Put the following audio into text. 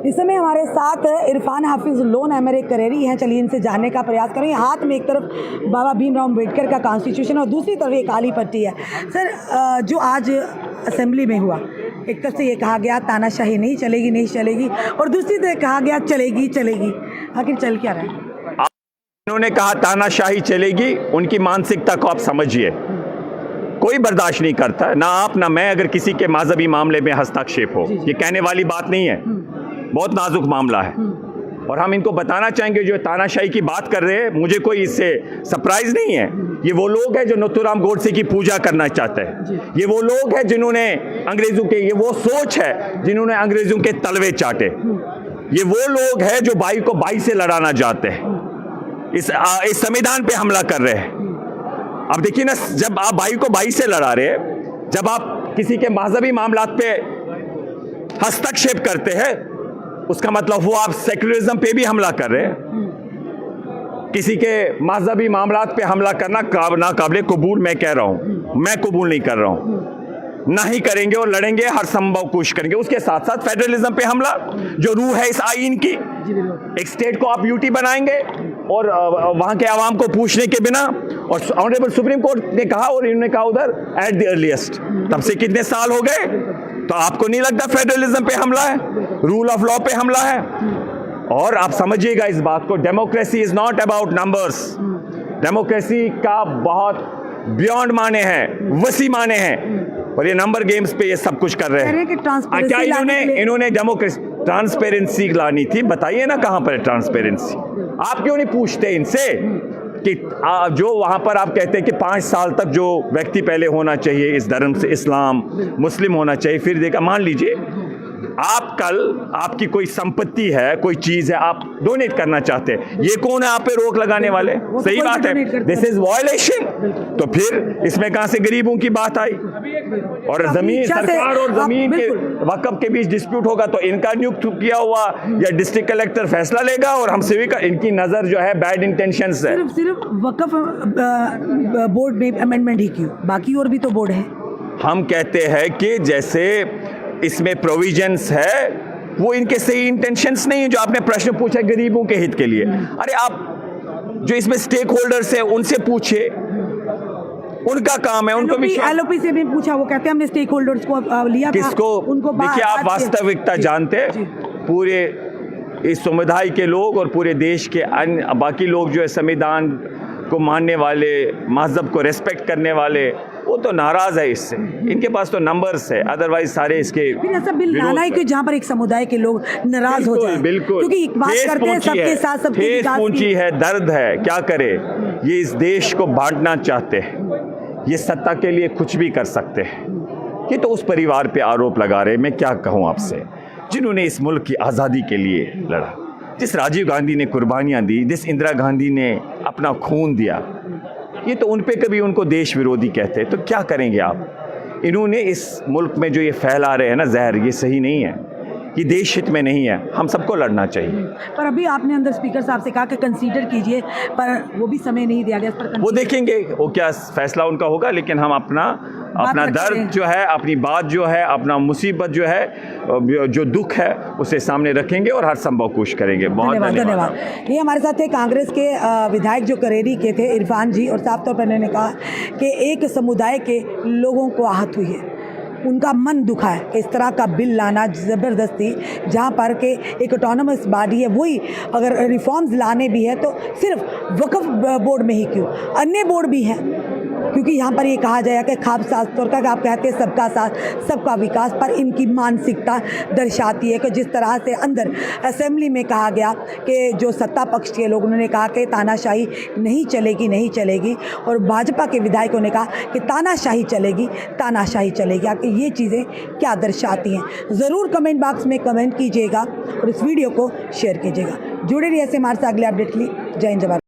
इस समय हमारे साथ इरफान हाफिज लोन एमएलए करेरी हैं। चलिए इनसे जानने का प्रयास करेंगे। हाथ में एक तरफ बाबा भीमराव अम्बेडकर का कॉन्स्टिट्यूशन और दूसरी तरफ एक काली पट्टी है। सर, जो आज असेंबली में हुआ, एक तरफ से ये कहा गया तानाशाही नहीं चलेगी और दूसरी तरफ कहा गया चलेगी। आखिर चल क्या रहा है? उन्होंने कहा तानाशाही चलेगी, उनकी मानसिकता को आप समझिए। कोई बर्दाश्त नहीं करता, ना आप ना मैं, अगर किसी के मजहबी मामले में हस्तक्षेप हो। ये कहने वाली बात नहीं है, बहुत नाजुक मामला है। और हम इनको बताना चाहेंगे, जो तानाशाही की बात कर रहे हैं, मुझे कोई इससे सरप्राइज नहीं है। ये वो लोग हैं जो नथुराम गोडसे की पूजा करना चाहते हैं। ये वो लोग हैं जिन्होंने अंग्रेजों के, ये वो सोच है जिन्होंने अंग्रेजों के तलवे चाटे। ये वो लोग हैं जो बाई को बाई से लड़ाना चाहते हैं, इस संविधान पे हमला कर रहे हैं। अब देखिए ना, जब आप भाई को भाई से लड़ा रहे हैं, जब आप किसी के मजहबी मामलात पे हस्तक्षेप करते हैं, उसका मतलब वो आप सेक्युलरिज्म पे भी हमला कर रहे हैं। किसी के मजहबी मामलात पे हमला करना नाकाबिले कबूल, मैं कह रहा हूं, मैं कबूल नहीं कर रहा हूं। ना ही करेंगे और लड़ेंगे, हर संभव कोशिश करेंगे। उसके साथ साथ फेडरलिज्म पे हमला, जो रूह है इस आईन की, एक स्टेट को आप यूटी बनाएंगे और वहां के आवाम को पूछने के बिना। और ऑनरेबल सुप्रीम कोर्ट ने कहा, और इन्होंने कहा उधर एट द अर्लीस्ट, तब से कितने साल हो गए? तो आपको नहीं लगता फेडरलिज्म पे हमला है, रूल ऑफ लॉ पे हमला है? और आप समझिएगा इस बात को, democracy is not about numbers. Democracy का बहुत बियॉन्ड माने हैं, वसी माने हैं, और ये नंबर गेम्स पे ये सब कुछ कर रहे हैं। क्या इन्होंने डेमोक्रेसी ट्रांसपेरेंसी लानी थी? बताइए ना, कहां पर है ट्रांसपेरेंसी? आप क्यों नहीं पूछते इनसे कि जो वहां पर आप कहते हैं कि 5 साल तक जो व्यक्ति पहले होना चाहिए इस धर्म से, इस्लाम मुस्लिम होना चाहिए, फिर देखा, मान लीजिए आप कल आपकी कोई संपत्ति है, कोई चीज है, आप डोनेट करना चाहते हैं, ये कौन है आप पे रोक लगाने वाले? सही बात है, दिस इज वायलेशन। तो फिर इसमें कहां से गरीबों की बात आई? और जमीन, सरकार और जमीन के वक्फ के बीच डिस्प्यूट होगा तो इनका नियुक्त किया हुआ या डिस्ट्रिक्ट कलेक्टर फैसला लेगा, और हम सिविक, इनकी नजर जो है बैड इंटेंशंस है। सिर्फ वक्फ बोर्ड में अमेंडमेंट ही क्यों, बाकी और भी तो बोर्ड है। हम कहते हैं कि जैसे इसमें प्रोविजंस है, वो इनके सही इंटेंशंस नहीं है। जो आपने प्रश्न पूछा गरीबों के हित के लिए, अरे आप जो इसमें स्टेक होल्डर्स है उनसे पूछे, उनका काम है, उनको भी। एलओपी से भी पूछा, वो कहते हैं हमने स्टेक होल्डर्स को लिया था, किसको? उनको देखिए, आप वास्तविकता जानते हैं, पूरे इस समुदाय के लोग और पूरे देश के अन्य बाकी लोग जो है संविधान को मानने वाले, मजहब को रेस्पेक्ट करने वाले, वो तो नाराज है इससे। इनके पास तो नंबर्स है, अदरवाइज सारे इसके ऐसा बिल लाना है कि जहां पर एक समुदाय के लोग नाराज हो जाए। बिल्कुल, क्योंकि एक बात करते हैं सबके साथ, सबके विकास पूंजी है, दर्द है, क्या करे? ये इस देश को बांटना चाहते हैं, ये सत्ता के लिए कुछ भी कर सकते हैं। ये तो उस परिवार पे आरोप लगा रहे, मैं क्या कहूँ आपसे, जिन्होंने इस मुल्क की आज़ादी के लिए लड़ा, जिस राजीव गांधी ने कुर्बानियाँ दी, जिस इंदिरा गांधी ने अपना खून दिया, ये तो उन पे कभी उनको देश विरोधी कहते हैं। तो क्या करेंगे आप? इन्होंने इस मुल्क में जो ये फैला रहे हैं ना जहर, ये सही नहीं है, ये देश हित में नहीं है। हम सबको लड़ना चाहिए। पर अभी आपने अंदर स्पीकर साहब से कहा कि कंसीडर कीजिए, पर वो भी समय नहीं दिया गया इस पर। वो देखेंगे, वो क्या फैसला उनका होगा, लेकिन हम अपना दर्द जो है, अपनी बात जो है, अपना मुसीबत जो है, जो दुख है, उसे सामने रखेंगे और हर संभव कोशिश करेंगे। बहुत धन्यवाद। ये हमारे साथ थे कांग्रेस के विधायक जो करेरी के थे, इरफान जी, और साफ तौर पर उन्होंने कहा कि एक समुदाय के लोगों को आहत हुई है, उनका मन दुखा है। इस तरह का बिल लाना ज़बरदस्ती, जहाँ पर के एक ऑटोनमस बॉडी है, वही अगर रिफॉर्म्स लाने भी है तो सिर्फ वक्फ बोर्ड में ही क्यों, अन्य बोर्ड भी हैं? क्योंकि यहाँ पर ये कहा जाएगा कि खास तौर का आप कहते हैं सबका साथ सबका विकास, पर इनकी मानसिकता दर्शाती है कि जिस तरह से अंदर असेंबली में कहा गया कि जो सत्ता पक्ष के लोग, उन्होंने कहा कि तानाशाही नहीं चलेगी, और भाजपा के विधायकों ने कहा कि तानाशाही चलेगी। आपकी ये चीज़ें क्या दर्शाती हैं? ज़रूर कमेंट बॉक्स में कमेंट कीजिएगा और इस वीडियो को शेयर कीजिएगा। जुड़े रहिए ऐसे हमारे साथ अगले अपडेट के लिए। जय हिंद, जय भारत।